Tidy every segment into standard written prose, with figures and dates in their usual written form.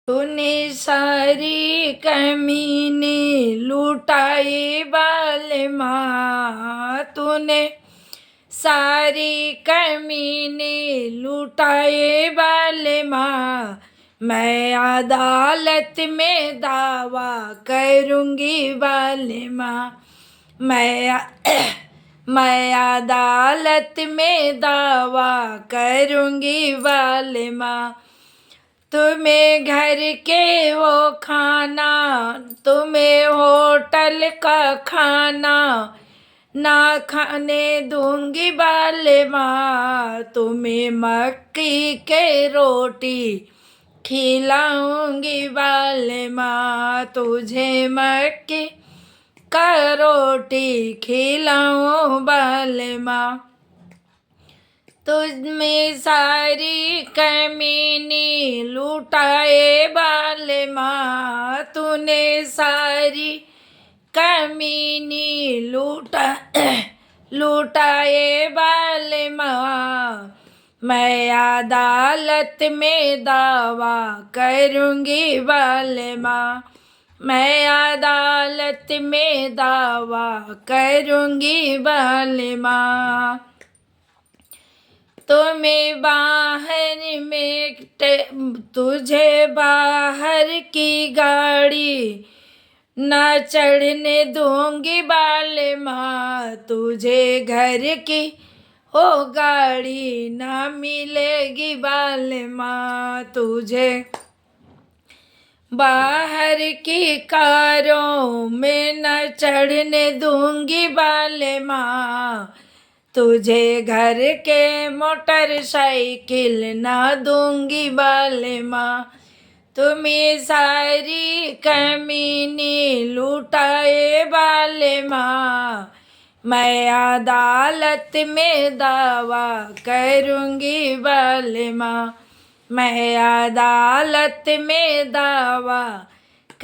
तूने सारी कमीने लुटाई बालमा, तूने सारी कमीने लुटाए बालमा। मैं अदालत में दावा करूँगी बालमा। मैं अदालत में दावा करूँगी बालमा। तुम्हें घर के वो खाना, तुम्हें होटल का खाना ना खाने दूंगी बालमा। तुम्हें मक्की के रोटी खिलाऊंगी बालमा। तुझे मक्की का रोटी खिलाऊं बालमा। तुझमें सारी कमीनी लुटाए बालमा। तूने सारी कमीनी लुटाए बालमा। मैं अदालत में दावा करूँगी बालमा। मैं अदालत में दावा करूँगी बालमा। तुम्हें बाहर में तुझे बाहर की गाड़ी ना चढ़ने दूंगी बालमा। तुझे घर की ओ गाड़ी ना मिलेगी बालमा। तुझे बाहर की कारों में न चढ़ने दूंगी बालमा। तुझे घर के मोटरसाइकिल ना दूंगी बालमा। तुम्हें सारी कमीनी लुटाए बालमा। मैं अदालत में दावा करूँगी बालमा। मैं अदालत में दावा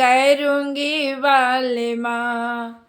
करूँगी बालमा।